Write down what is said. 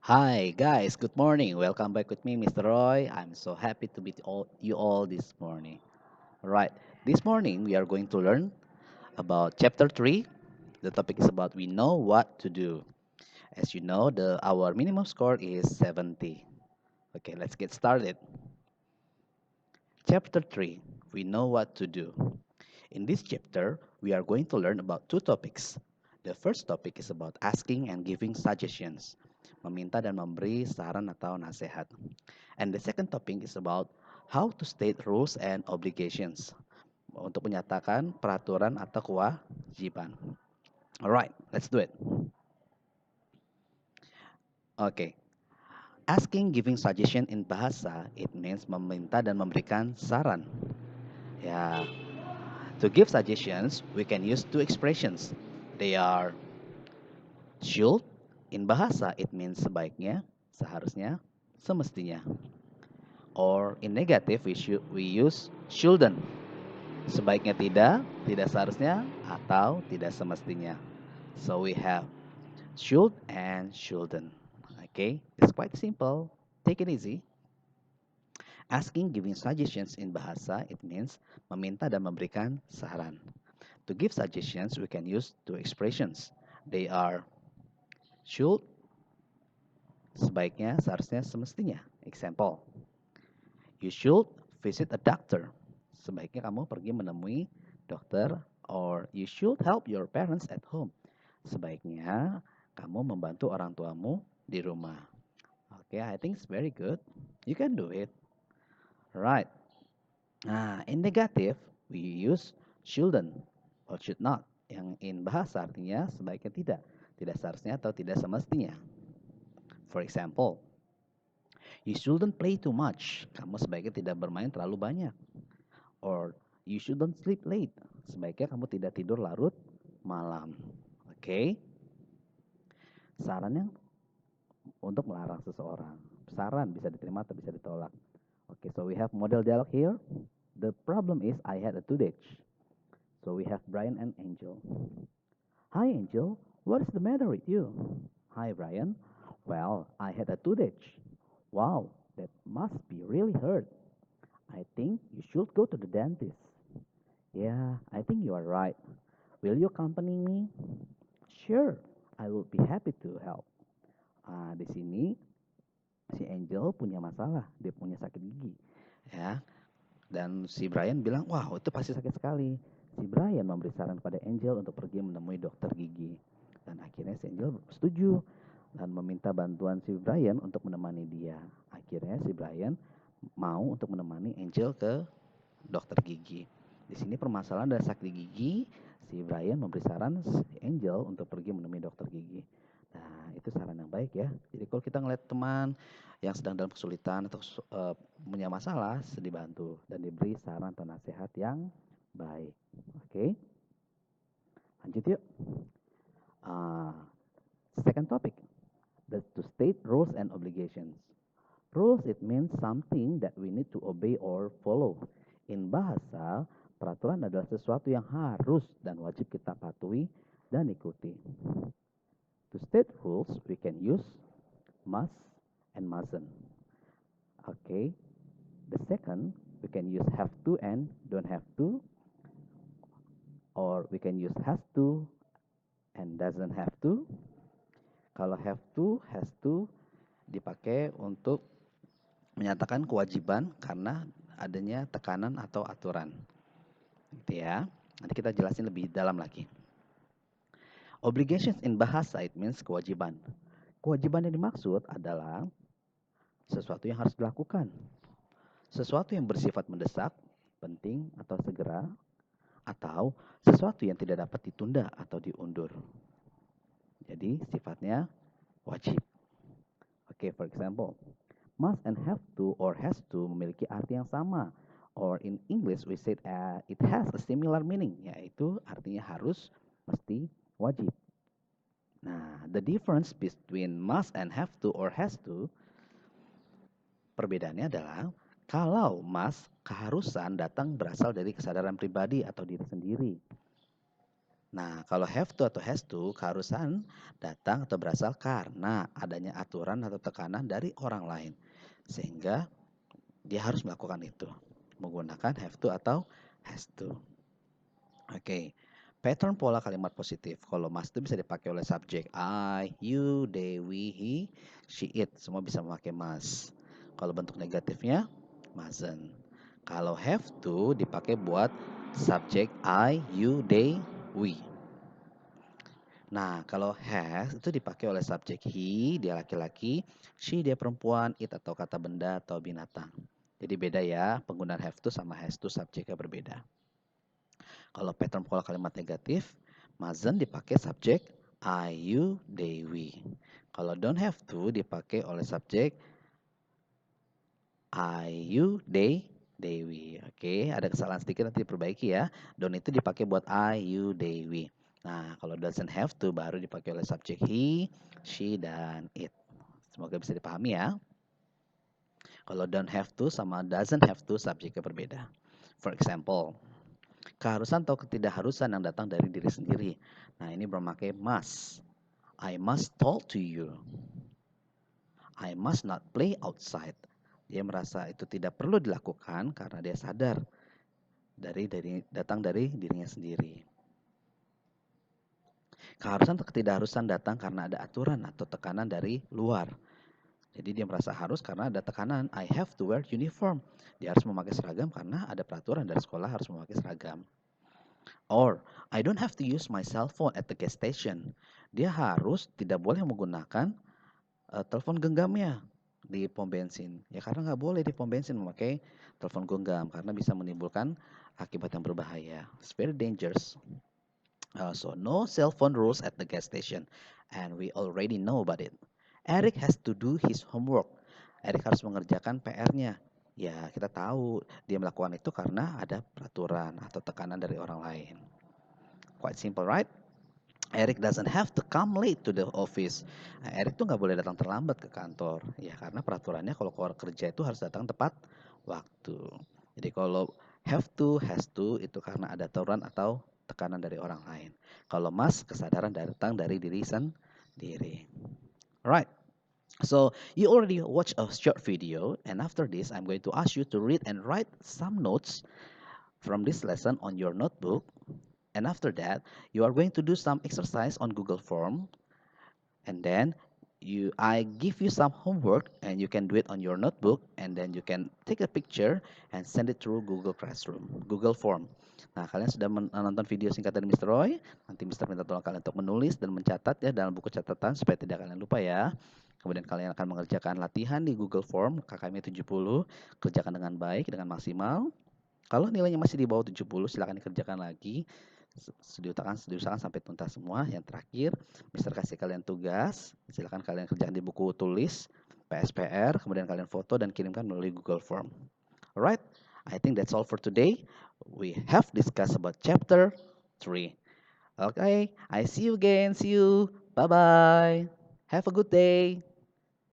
Hi guys, good morning. Welcome back with me, Mr. Roy. I'm so happy to meet you all this morning. Right, this morning we are going to learn about chapter 3. The topic is about we know what to do. As you know, the our minimum score is 70. Okay, let's get started. Chapter 3, we know what to do. In this chapter, we are going to learn about two topics. The first topic is about asking and giving suggestions, meminta dan memberi saran atau nasihat. And the second topic is about how to state rules and obligations, untuk menyatakan peraturan atau kewajiban. Alright, let's do it. Okay. Asking, giving suggestion in bahasa, it means meminta dan memberikan saran. Ya, to give suggestions, we can use two expressions. They are should. In bahasa, it means sebaiknya, seharusnya, semestinya. Or in negative, we use shouldn't. Sebaiknya tidak, tidak seharusnya, atau tidak semestinya. So we have should and shouldn't. Okay, it's quite simple. Take it easy. Asking, giving suggestions in bahasa, it means meminta dan memberikan saran. To give suggestions, we can use two expressions. They are should, sebaiknya, seharusnya, semestinya. Example, you should visit a doctor. Sebaiknya kamu pergi menemui dokter. Or you should help your parents at home. Sebaiknya kamu membantu orang tuamu di rumah. Okay, I think it's very good. You can do it. Right. Nah, in negative, we use shouldn't or should not. Yang in bahasa artinya sebaiknya tidak. Tidak seharusnya atau tidak semestinya. For example, you shouldn't play too much. Kamu sebaiknya tidak bermain terlalu banyak. Or you shouldn't sleep late. Sebaiknya kamu tidak tidur larut malam. Oke. Okay? Sarannya untuk melarang seseorang. Saran bisa diterima atau bisa ditolak. Okay, so we have model dialogue here. The problem is I had a toothache. So we have Brian and Angel. Hi Angel, what is the matter with you? Hi Brian. Well, I had a toothache. Wow, that must be really hurt. I think you should go to the dentist. Yeah, I think you are right. Will you accompany me? Sure, I will be happy to help. Di sini si Angel punya masalah, dia punya sakit gigi, ya. Dan si Brian bilang, wah itu pasti sakit sekali. Si Brian memberi saran pada Angel untuk pergi menemui dokter gigi. Dan akhirnya si Angel setuju dan meminta bantuan si Brian untuk menemani dia. Akhirnya si Brian mau untuk menemani Angel ke dokter gigi. Di sini permasalahan dari sakit gigi, si Brian memberi saran si Angel untuk pergi menemui dokter gigi. Nah, itu saran yang baik ya. Jadi kalau kita ngeliat teman yang sedang dalam kesulitan atau punya masalah, dibantu dan diberi saran atau nasihat yang baik. Oke, lanjut yuk. Second topic, to state rules and obligations. Rules, it means something that we need to obey or follow. In bahasa, peraturan adalah sesuatu yang harus dan wajib kita patuhi dan ikuti. To state rules, we can use must and mustn't. Okay. The second, we can use have to and don't have to. Or we can use has to and doesn't have to. Kalau have to, has to dipakai untuk menyatakan kewajiban karena adanya tekanan atau aturan. Gitu ya. Nanti kita jelasin lebih dalam lagi. Obligations in bahasa, it means kewajiban. Kewajiban yang dimaksud adalah sesuatu yang harus dilakukan. Sesuatu yang bersifat mendesak, penting atau segera, atau sesuatu yang tidak dapat ditunda atau diundur. Jadi sifatnya wajib. Oke, for example, must and have to or has to memiliki arti yang sama. Or in English we said it has a similar meaning, yaitu artinya harus, mesti, wajib. Nah, the difference between must and have to or has to, perbedaannya adalah kalau must, keharusan datang berasal dari kesadaran pribadi atau diri sendiri. Nah, kalau have to atau has to, keharusan datang atau berasal karena adanya aturan atau tekanan dari orang lain. Sehingga dia harus melakukan itu. Menggunakan have to atau has to. Oke. Pattern pola kalimat positif. Kalau must itu bisa dipakai oleh subjek I, you, they, we, he, she, it. Semua bisa memakai must. Kalau bentuk negatifnya mustn't. Kalau have to dipakai buat subjek I, you, they, we. Nah, kalau has itu dipakai oleh subjek he, dia laki-laki, she, dia perempuan, it atau kata benda atau binatang. Jadi beda ya, penggunaan have to sama has to subjeknya berbeda. Kalau pattern pola kalimat negatif, mustn't dipakai subjek I, you, they, we. Kalau don't have to dipakai oleh subjek I, you, they, we. Oke, ada kesalahan sedikit nanti diperbaiki ya. Don't itu dipakai buat I, you, they, we. Nah, kalau doesn't have to baru dipakai oleh subjek he, she, dan it. Semoga bisa dipahami ya. Kalau don't have to sama doesn't have to subjeknya berbeda. For example, keharusan atau ketidakharusan yang datang dari diri sendiri. Nah, ini berpakai must. I must talk to you. I must not play outside. Dia merasa itu tidak perlu dilakukan karena dia sadar datang dari dirinya sendiri. Keharusan atau ketidakharusan datang karena ada aturan atau tekanan dari luar. Jadi dia merasa harus karena ada tekanan. I have to wear uniform. Dia harus memakai seragam karena ada peraturan dari sekolah harus memakai seragam. Or, I don't have to use my cell phone at the gas station. Dia harus tidak boleh menggunakan telepon genggamnya di pom bensin. Ya karena nggak boleh di pom bensin memakai telepon genggam karena bisa menimbulkan akibat yang berbahaya. It's very dangerous. So no cell phone rules at the gas station, and we already know about it. Eric has to do his homework. Eric harus mengerjakan PR-nya. Ya, kita tahu dia melakukan itu karena ada peraturan atau tekanan dari orang lain. Quite simple, right? Eric doesn't have to come late to the office. Nah, Eric tuh nggak boleh datang terlambat ke kantor. Ya, karena peraturannya kalau keluar kerja itu harus datang tepat waktu. Jadi kalau have to, has to, itu karena ada aturan atau tekanan dari orang lain. Kalau must, kesadaran datang dari diri sendiri. Alright. So you already watched a short video, and after this, I'm going to ask you to read and write some notes from this lesson on your notebook. And after that, you are going to do some exercise on Google Form, and then I give you some homework, and you can do it on your notebook, and then you can take a picture and send it through Google Classroom, Google Form. Nah, kalian sudah menonton video singkat dari Mr. Roy. Nanti Mr. minta tolong kalian untuk menulis dan mencatat ya dalam buku catatan supaya tidak kalian lupa ya. Kemudian kalian akan mengerjakan latihan di Google Form KKM 70, kerjakan dengan baik, dengan maksimal. Kalau nilainya masih di bawah 70, silakan dikerjakan lagi. Diusahakan sampai tuntas semua. Yang terakhir, Mister kasih kalian tugas. Silakan kalian kerjakan di buku tulis, PSPR, kemudian kalian foto dan kirimkan melalui Google Form. Alright, I think that's all for today. We have discussed about chapter 3. Okay, I see you again. See you. Bye-bye. Have a good day.